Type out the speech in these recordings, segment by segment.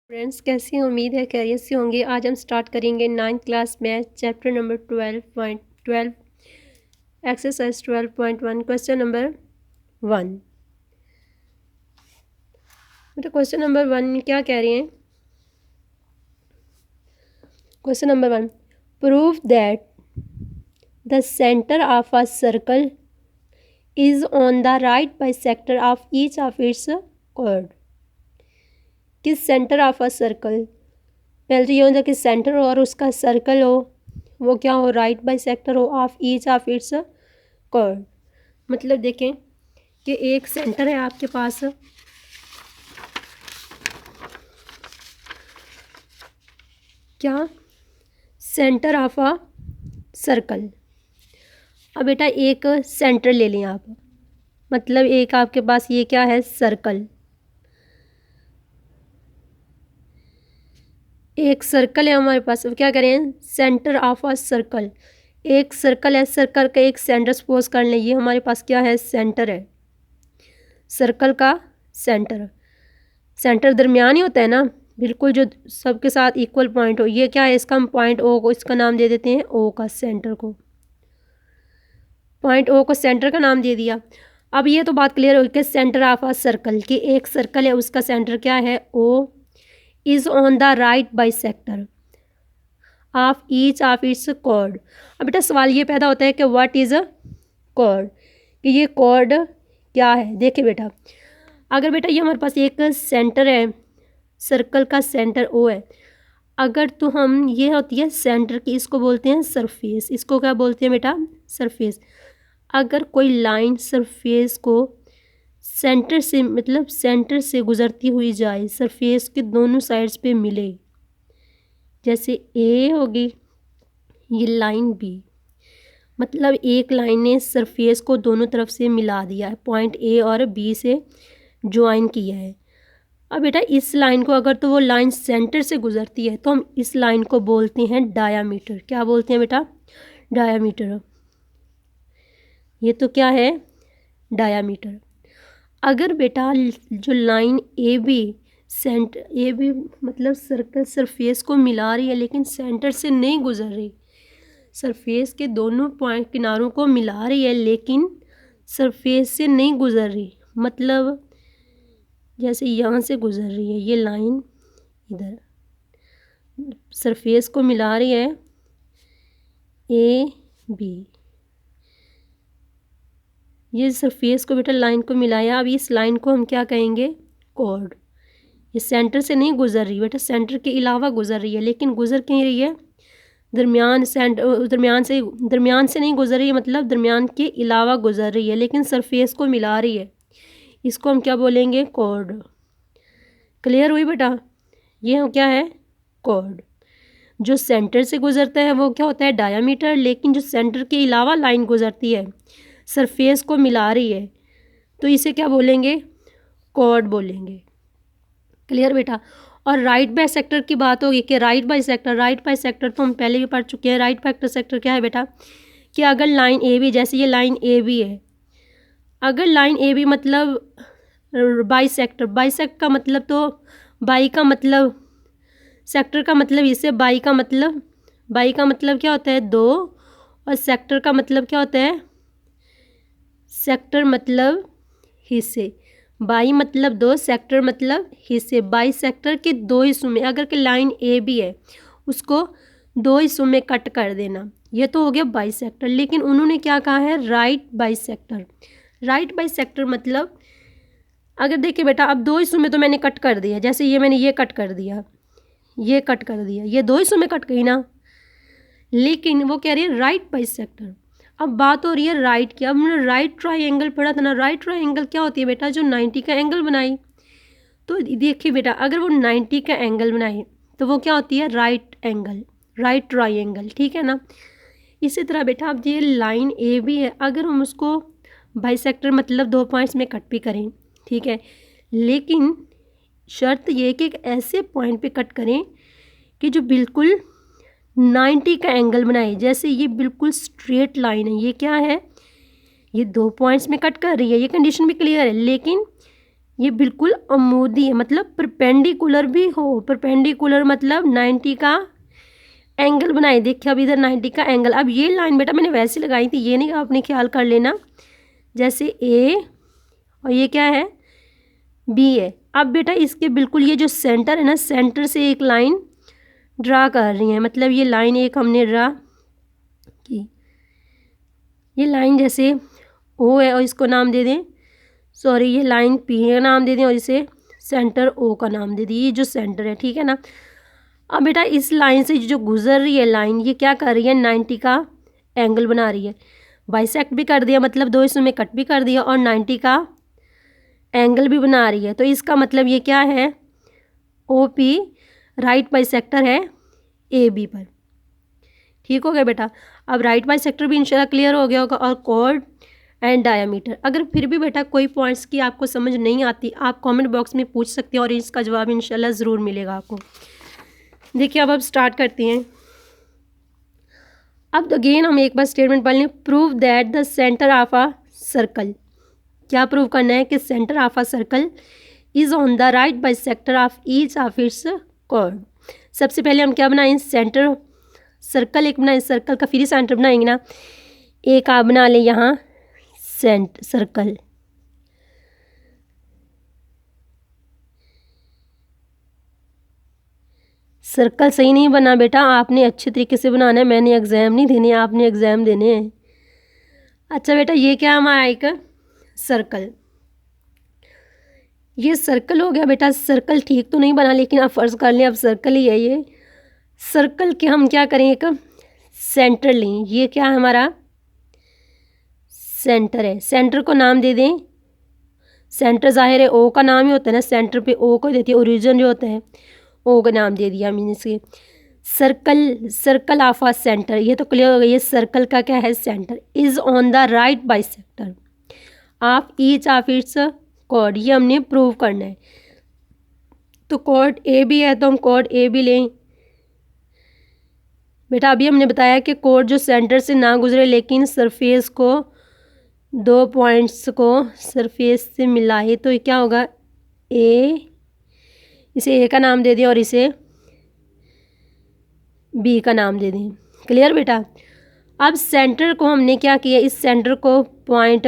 Friends, कैसी हैं? उम्मीद है खैरियत से होंगे। आज हम स्टार्ट करेंगे 9th class math chapter number 12.12 exercise 12.1 question number 1। बेटा क्वेश्चन नंबर 1 में क्या कह रहे हैं? Question number 1, prove that the centre of a circle is on the right bisector of each of its chord. किस सेंटर ऑफ अ सर्कल, पहले तो ये होता है कि सेंटर हो और उसका सर्कल हो, वो क्या हो, राइट बाइसेक्टर हो of each of its chord. मतलब देखें कि एक सेंटर है आपके पास, क्या, सेंटर ऑफ अ सर्कल। अब बेटा एक सेंटर ले लें आप, मतलब एक आपके पास ये क्या है, सर्कल। एक सर्कल है हमारे पास, अब क्या करें, सेंटर ऑफ अ सर्कल। एक सर्कल है, सर्कल का एक सेंटर सपोज कर लें, ये हमारे पास क्या है, सेंटर है, सर्कल का सेंटर। सेंटर दरमियान ही होता है ना, बिल्कुल जो सबके साथ इक्वल पॉइंट हो। ये क्या है, इसका हम पॉइंट ओ को इसका नाम दे देते हैं, ओ का सेंटर को, पॉइंट ओ को सेंटर का नाम दे दिया। अब ये तो बात क्लियर हो कि सेंटर ऑफ अ सर्कल, कि एक सर्कल है उसका सेंटर क्या है, O, is on the right bisector of each of its chord. अब बेटा सवाल ये पैदा होता है कि व्हाट इज अ कॉर्ड, कि ये कॉर्ड क्या है। देखिए बेटा, अगर बेटा ये हमारे पास एक सेंटर है, सर्कल का सेंटर ओ है, अगर तो हम, ये होती है सेंटर की, इसको बोलते हैं सरफेस। इसको क्या बोलते हैं बेटा, सरफेस। अगर कोई लाइन सरफेस को सेंटर से, मतलब सेंटर से गुजरती हुई जाए, सरफेस के दोनों साइड्स पे मिले, जैसे ए होगी ये लाइन बी, मतलब एक लाइन ने सरफेस को दोनों तरफ से मिला दिया है, पॉइंट ए और बी से ज्वाइन किया है। अब बेटा इस लाइन को, अगर तो वो लाइन सेंटर से गुजरती है तो हम इस लाइन को बोलते हैं डायामीटर। क्या बोलते हैं बेटा, डायामीटर। ये तो क्या है, डायामीटर। अगर बेटा जो line A B, centre A B मतलब सर्कल सरफेस को मिला रही है लेकिन सेंटर से नहीं गुजर रही, सरफेस के दोनों पॉइंट किनारों को मिला रही है लेकिन सरफेस से नहीं गुजर रही, मतलब जैसे यहाँ से गुजर रही है ये लाइन, इधर सरफेस को मिला रही है ए बी, ये सरफेस को बेटा लाइन को मिलाया। अब इस लाइन को हम क्या कहेंगे, कॉर्ड। ये सेंटर से नहीं गुजर रही बेटा, सेंटर के अलावा गुजर रही है, लेकिन गुजर कहीं रही है, दरमियान, दरमियान से नहीं गुजर रही है, मतलब दरमियान के अलावा गुजर रही है लेकिन सरफेस को मिला रही है, इसको हम क्या बोलेंगे, कॉर्ड। क्लियर हुई बेटा, ये क्या है, कॉर्ड। जो सेंटर से गुजरता है वो क्या होता है, डायामीटर, लेकिन जो सेंटर के अलावा लाइन गुजरती है, सरफेस को मिला रही है, तो इसे क्या बोलेंगे, कॉर्ड बोलेंगे। क्लियर बेटा। और राइट बाइसेक्टर की बात होगी कि राइट बाइसेक्टर तो हम पहले भी पढ़ चुके हैं। राइट बाइसेक्टर क्या है बेटा, कि अगर लाइन ए बी, जैसे ये लाइन ए बी है, अगर लाइन ए बी मतलब बाइसेक्टर का मतलब, तो बाई का मतलब, सेक्टर का मतलब इसे, बाई का मतलब क्या होता है, दो, और सेक्टर का मतलब क्या होता है, सेक्टर मतलब हिस्से, बाई मतलब दो, सेक्टर मतलब हिस्से। बाई सेक्टर के दो हिस्सों में, अगर कि लाइन ए बी है उसको दो हिस्सों में कट कर देना, ये तो हो गया बाई सेक्टर। लेकिन उन्होंने क्या कहा है, right by sector. Right by sector मतलब, अगर देखिए बेटा, अब दो हिस्सों में तो मैंने कट कर दिया, जैसे ये मैंने ये कट कर दिया, ये कट कर दिया, ये दो हिस्सों में कट गई ना, लेकिन वो कह रही है राइट बाई सेक्टर। अब बात हो रही है राइट की। अब हमने राइट ट्राइंगल पढ़ा था ना, राइट ट्राइंगल क्या होती है बेटा, जो 90 का एंगल बनाई। तो देखिए बेटा, अगर वो 90 का एंगल बनाए तो वो क्या होती है, राइट एंगल, राइट ट्राइंगल, ठीक है ना। इसी तरह बेटा, अब ये लाइन ए भी है, अगर हम उसको बाइसेक्टर मतलब दो पॉइंट्स में कट भी करें, ठीक है, लेकिन शर्त ये कि एक ऐसे पॉइंट पे कट करें कि जो बिल्कुल 90 का एंगल बनाए। जैसे ये बिल्कुल स्ट्रेट लाइन है, ये क्या है, ये दो पॉइंट्स में कट कर रही है, ये कंडीशन भी क्लियर है, लेकिन ये बिल्कुल अमूदी है, मतलब परपेंडिकुलर भी हो। परपेंडिकुलर मतलब 90 का एंगल बनाए। देखिए अब इधर 90 का एंगल। अब ये लाइन बेटा मैंने वैसे लगाई थी, ये नहीं आपने ख्याल कर लेना, जैसे ए और ये क्या है बी है। अब बेटा इसके बिल्कुल ये जो सेंटर है ना, सेंटर से एक लाइन ड्रा कर रही है। मतलब ये लाइन एक हमने ड्रा की, ये लाइन जैसे ओ है और इसको नाम दे दें, सॉरी ये लाइन पी का नाम दे दें और इसे सेंटर ओ का नाम दे दें। ये जो सेंटर है, ठीक है ना। अब बेटा इस लाइन से जो गुजर रही है लाइन, ये क्या कर रही है 90 का एंगल बना रही है। बाइसेक्ट भी कर दिया, मतलब दो हिस्सों में कट भी कर दिया, और 90 का एंगल भी बना रही है। तो इसका मतलब ये क्या है, ओ पी राइट बाइसेक्टर है ए बी पर। ठीक हो गया बेटा। अब राइट बाइसेक्टर भी इंशाल्लाह क्लियर हो गया होगा, और कॉर्ड एंड डायामीटर। अगर फिर भी बेटा कोई पॉइंट्स की आपको समझ नहीं आती, आप कमेंट बॉक्स में पूछ सकते हैं और इसका जवाब इंशाल्लाह ज़रूर मिलेगा आपको। देखिए अब स्टार्ट करते हैं। अब अगेन हम एक बार स्टेटमेंट पढ़ लें। Prove that the centre of a circle. क्या प्रूव करना है कि centre of a circle is on the right bisector of each of its chord. सबसे पहले हम क्या बनाएं, सेंटर सर्कल एक बनाएं, सर्कल का फिर सेंटर बनाएंगे ना। एक आप बना लें यहाँ सर्कल, सर्कल सही नहीं बना बेटा, आपने अच्छे तरीके से बनाना है। मैंने एग्ज़ाम नहीं देने, आपने एग्ज़ाम देने हैं। अच्छा बेटा ये क्या हमारा एक सर्कल, ये सर्कल हो गया बेटा। सर्कल ठीक तो नहीं बना, लेकिन आप फ़र्ज़ कर लें अब सर्कल ही है ये। सर्कल के हम क्या करें, एक सेंटर लें। ये क्या है हमारा सेंटर है, सेंटर को नाम दे दें। सेंटर ज़ाहिर है ओ का नाम ही होता है ना, सेंटर पे ओ को देती है, ओरिजिन जो होता है ओ का नाम दे दिया मीन से। Circle, circle of a centre, ये तो क्लियर हो गया। ये सर्कल का क्या है centre, is on the right bisector of each of its chord. ये हमने प्रूव करना है। तो कॉर्ड ए बी है, तो हम कॉर्ड ए बी लें। बेटा अभी हमने बताया कि कॉर्ड जो सेंटर से ना गुजरे, लेकिन सरफेस को, दो पॉइंट्स को सरफेस से मिलाए, तो ये क्या होगा ए, इसे ए का नाम दे दें और इसे बी का नाम दे दें। क्लियर बेटा। अब सेंटर को हमने क्या किया, इस सेंटर को point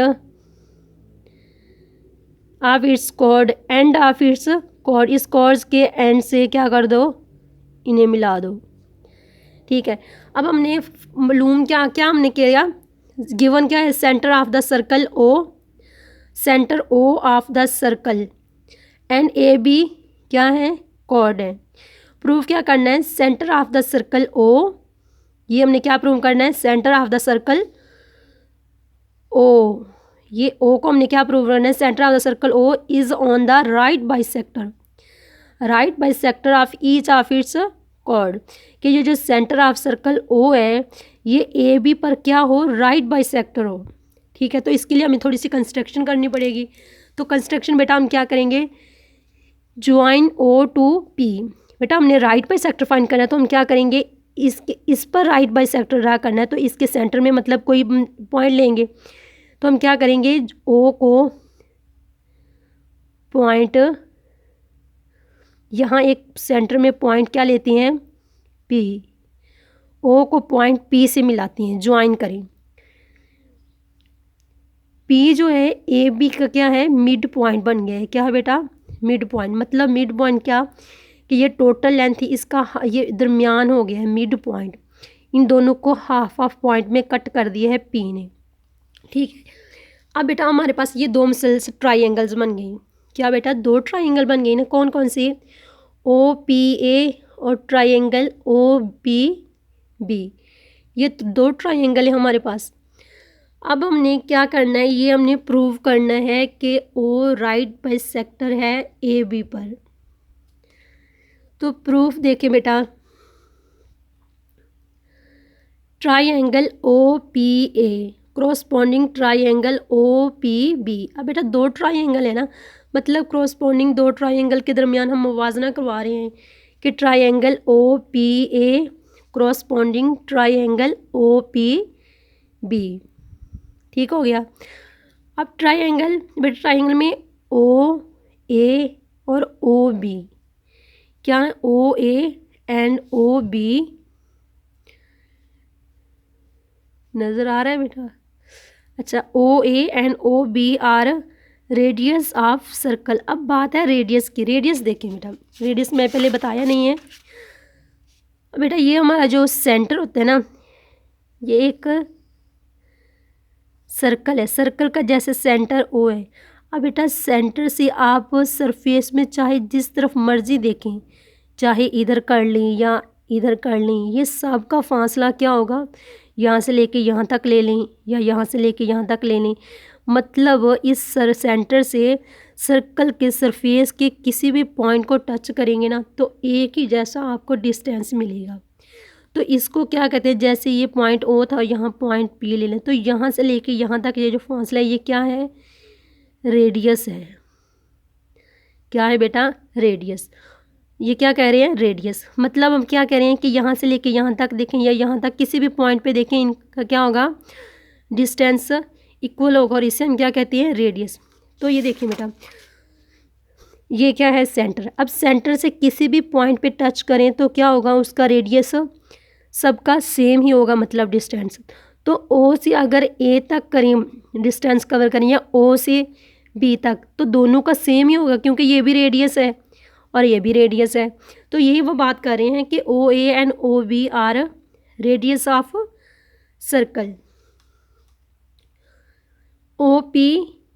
of its chord, end of its chord, इस कॉर्ड्स के एंड से क्या कर दो, इन्हें मिला दो। ठीक है। अब हमने मालूम क्या क्या हमने किया, गिवन क्या है, centre of the circle O, centre O of the circle and A B क्या है कॉर्ड है। प्रूव क्या करना है, centre of the circle O, ये हमने क्या प्रूव करना है, centre of the circle O, ये ओ को हमने क्या प्रूव करना है, centre of the circle O is on the right bisector, right bisector of each of its chord, कि ये जो सेंटर ऑफ सर्कल ओ है ये ए बी पर क्या हो, राइट बाइसेक्टर हो। ठीक है। तो इसके लिए हमें थोड़ी सी कंस्ट्रक्शन करनी पड़ेगी। तो कंस्ट्रक्शन बेटा हम क्या करेंगे, ज्वाइन ओ टू पी। बेटा हमने राइट बाइसेक्टर फाइंड करना है, तो हम क्या करेंगे, इस पर राइट बाइसेक्टर ड्रा करना है, तो इसके सेंटर में मतलब कोई पॉइंट लेंगे। तो हम क्या करेंगे, ओ को पॉइंट, यहाँ एक सेंटर में पॉइंट क्या लेती हैं पी, ओ को पॉइंट पी से मिलाती हैं, ज्वाइन करें। पी जो है ए बी का क्या है, मिड पॉइंट बन गया है। क्या है बेटा, मिड पॉइंट। मतलब मिड पॉइंट क्या, कि ये टोटल लेंथ थी, इसका ये दरमियान हो गया है मिड पॉइंट। इन दोनों को हाफ ऑफ पॉइंट में कट कर दिया है पी ने। ठीक है। अब बेटा हमारे पास ये दो मसल्स ट्राइंगल्स बन गई। क्या बेटा, दो ट्राइंगल बन गई ना, कौन कौन से, ओ पी ए और ट्राइंगल ओ पी बी। ये दो ट्राइंगल है हमारे पास। अब हमने क्या करना है, ये हमने प्रूव करना है कि ओ राइट बाइसेक्टर है ए बी पर। तो प्रूफ देखें बेटा, triangle O P A corresponding triangle O P B. अब बेटा दो ट्राइंगल है ना, मतलब क्रॉसपॉन्डिंग दो ट्राइंगल के दरमियान हम मुवाजना करवा रहे हैं कि triangle O P A corresponding triangle O P B. ठीक हो गया। अब ट्राइंगल, बेटा ट्राइंगल में ओ ए और ओ बी, क्या है, ओ ए एंड ओ बी, नज़र आ रहा है बेटा? अच्छा, O A and O B are radius of circle. अब बात है रेडियस की। रेडियस देखें बेटा, रेडियस मैं पहले बताया नहीं है बेटा। ये हमारा जो सेंटर होता है ना, ये एक सर्कल है, सर्कल का जैसे सेंटर ओ है। अब बेटा सेंटर से आप सरफेस में चाहे जिस तरफ मर्जी देखें, चाहे इधर कर लें या इधर कर लें, ये सब का फासला क्या होगा, यहाँ से लेके यहाँ तक ले लें या यहाँ से लेके यहाँ तक ले लें, मतलब इस सेंटर से सर्कल के सरफेस के किसी भी पॉइंट को टच करेंगे ना तो एक ही जैसा आपको डिस्टेंस मिलेगा। तो इसको क्या कहते हैं, जैसे ये पॉइंट ओ था, यहाँ पॉइंट पी ले लें, तो यहाँ से लेके यहाँ तक ये जो फासला है ये क्या है, रेडियस है। क्या है बेटा, रेडियस। ये क्या कह रहे हैं, रेडियस। मतलब हम क्या कह रहे हैं कि यहाँ से लेके यहाँ तक देखें या यहाँ तक किसी भी पॉइंट पे देखें, इनका क्या होगा, डिस्टेंस इक्वल होगा और इसे हम क्या कहते हैं, रेडियस। तो ये देखिए बेटा, ये क्या है, सेंटर। अब सेंटर से किसी भी पॉइंट पे टच करें तो क्या होगा, उसका रेडियस सबका सेम ही होगा, मतलब डिस्टेंस। तो ओ से अगर ए तक करें, डिस्टेंस कवर करें, या ओ से बी तक, तो दोनों का सेम ही होगा क्योंकि ये भी रेडियस है और ये भी रेडियस है। तो यही वो बात कर रहे हैं कि O A and O B are radius of circle. O P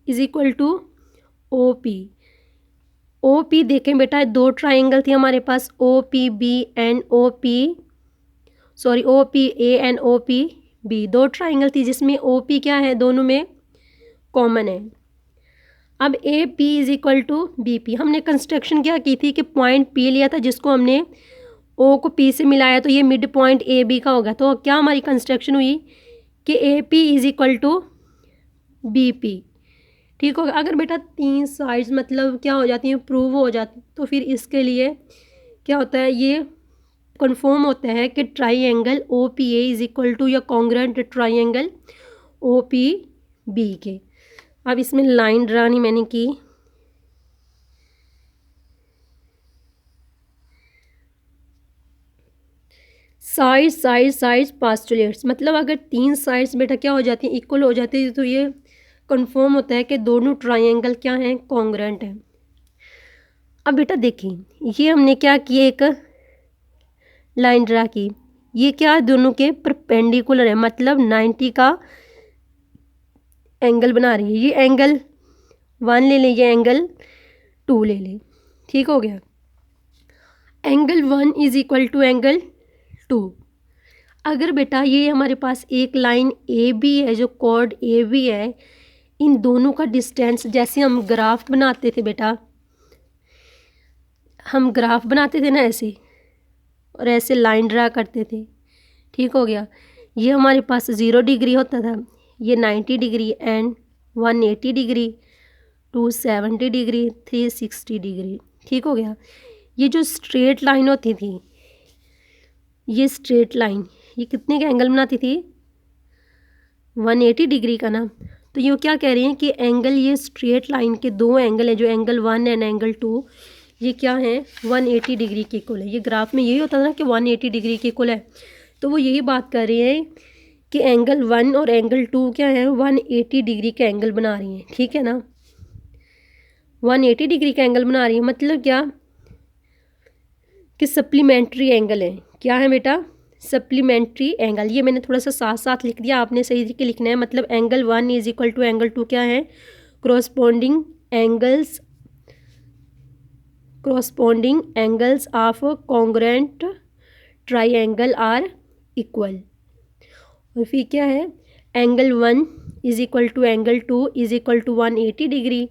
is equal to O P. O P देखें बेटा, दो ट्राइंगल थी हमारे पास, O P B and O P, sorry O P A and O P B, दो triangle थी जिसमें O P क्या है, दोनों में कॉमन है। अब A P is equal to B P. हमने कंस्ट्रक्शन क्या की थी कि पॉइंट पी लिया था जिसको हमने ओ को पी से मिलाया, तो ये मिड पॉइंट ए बी का होगा। तो क्या हमारी कंस्ट्रक्शन हुई कि A P is equal to B P. ठीक होगा। अगर बेटा तीन साइड्स मतलब क्या हो जाती हैं, प्रूव हो जाती, तो फिर इसके लिए क्या होता है, ये कन्फर्म होता है कि triangle O P A is equal to या congruent triangle O P B के। अब इसमें लाइन ड्रानी मैंने की, साइड्स पास्टुलेट्स, मतलब अगर तीन साइड्स बेटा क्या हो जाती हैं, इक्वल हो जाती है, तो ये कंफर्म होता है कि दोनों ट्रायंगल क्या हैं, कॉन्ग्रुएंट हैं। अब बेटा देखिए, ये हमने क्या किया, एक लाइन ड्रा की, ये क्या दोनों के परपेंडिकुलर है, मतलब 90 का एंगल बना रही है। ये एंगल 1 ले लें, ये एंगल 2 ले लें, ठीक हो गया। Angle 1 is equal to angle 2। अगर बेटा ये हमारे पास एक लाइन ए बी है, जो कॉर्ड ए बी है, इन दोनों का डिस्टेंस, जैसे हम ग्राफ बनाते थे बेटा, हम ग्राफ बनाते थे ना ऐसे, और ऐसे लाइन ड्रा करते थे, ठीक हो गया। ये हमारे पास 0 डिग्री होता था, ये 90 degree and 180 degree, 270 degree, 360 degree, ठीक हो गया। ये जो स्ट्रेट लाइन होती थी, ये स्ट्रेट लाइन ये कितने का एंगल बनाती थी, 180 डिग्री का ना। तो ये क्या कह रहे हैं कि एंगल, ये स्ट्रेट लाइन के दो एंगल है, जो एंगल 1 एंड एंगल 2, ये क्या है, 180 डिग्री के इक्वल है। ये ग्राफ में यही होता था ना कि 180 डिग्री के इक्वल है, तो वो यही बात कर रहे हैं कि एंगल 1 और एंगल 2 क्या है, 180 डिग्री का एंगल बना रही हैं, ठीक है ना, 180 डिग्री का एंगल बना रही है। मतलब क्या कि सप्लीमेंट्री एंगल है। क्या है बेटा, सप्लीमेंट्री एंगल। ये मैंने थोड़ा सा साथ साथ लिख दिया, आपने सही तरीके लिखना है। मतलब angle 1 is equal to angle 2 क्या है, corresponding angles of congruent triangle are equal. और फिर क्या है, angle 1 is equal to angle 2 is equal to 180 degree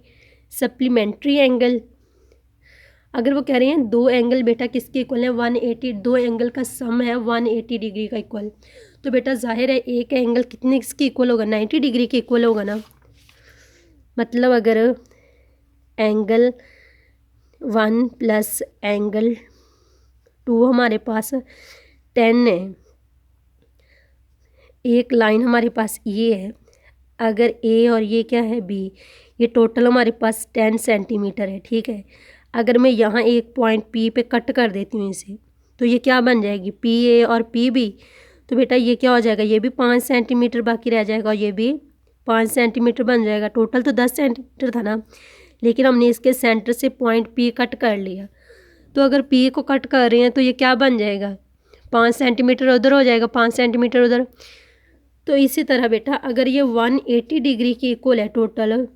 supplementary angle. अगर वो कह रहे हैं दो एंगल बेटा किसके इक्वल है, 180, दो एंगल का सम है 180 डिग्री का इक्वल, तो बेटा जाहिर है एक एंगल कितने इसके इक्वल होगा, 90 डिग्री के इक्वल होगा ना। मतलब अगर एंगल 1 प्लस एंगल 2 हमारे पास 10 है, एक लाइन हमारे पास ये है, अगर ए और ये क्या है बी, ये टोटल हमारे पास 10 सेंटीमीटर है, ठीक है। अगर मैं यहाँ एक पॉइंट पी पे कट कर देती हूँ इसे, तो ये क्या बन जाएगी, पी ए और पी बी। तो बेटा ये क्या हो जाएगा, ये भी 5 सेंटीमीटर बाकी रह जाएगा और ये भी 5 सेंटीमीटर बन जाएगा। टोटल तो 10 सेंटीमीटर था ना, लेकिन हमने इसके सेंटर से पॉइंट पी कट कर लिया। तो अगर पी को कट कर रहे हैं तो ये क्या बन जाएगा, 5 सेंटीमीटर उधर हो जाएगा, 5 सेंटीमीटर उधर। तो इसी तरह बेटा अगर ये 180 डिग्री की इक्वल है टोटल,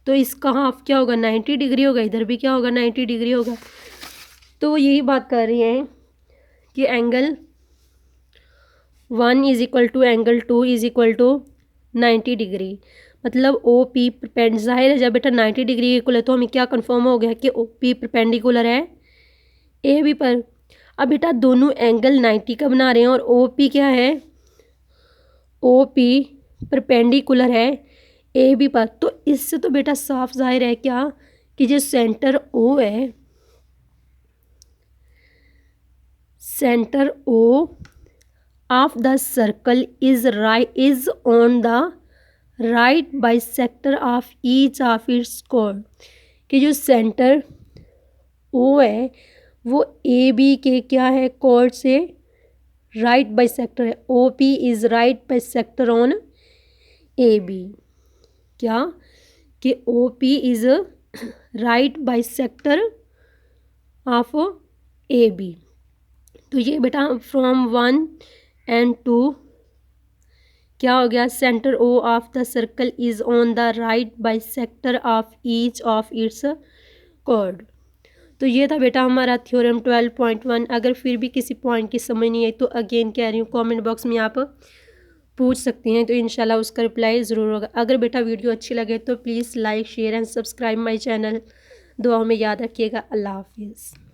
तो इसका हाफ क्या होगा, 90 डिग्री होगा, इधर भी क्या होगा, 90 डिग्री होगा। तो यही बात कर रही हैं कि angle 1 is equal to angle 2 is equal to 90 degree. मतलब ओ पी परपेंड, जाहिर है जब बेटा 90 डिग्री इक्वल है तो हमें क्या कंफर्म हो गया कि ओ पी परपेंडिकुलर है ए बी पर। अब बेटा दोनों एंगल 90 का बना रहे हैं और ओ पी क्या है, ओ पी परपेंडिकुलर है ए बी पर। तो इससे तो बेटा साफ जाहिर है क्या कि जो सेंटर ओ है, centre O of the circle is on the right bisector of each of its chord. कि जो सेंटर ओ है वो ए बी के क्या है, कॉर्ड से राइट बाइसेक्टर है। O P is right bisector on A B. क्या कि O P is right bisector of A B. तो ये बेटा फ्रॉम 1 and 2 क्या हो गया, centre O of the circle is on the right bisector of each of its chord. तो ये था बेटा हमारा थ्योरम 12.1। अगर फिर भी किसी पॉइंट की समझ नहीं आई तो अगेन कह रही हूँ कमेंट बॉक्स में आप पूछ सकती हैं, तो इंशाल्लाह उसका रिप्लाई ज़रूर होगा। अगर बेटा वीडियो अच्छी लगे तो please like share and subscribe my channel. दुआ में याद रखिएगा। अल्लाह हाफिज़।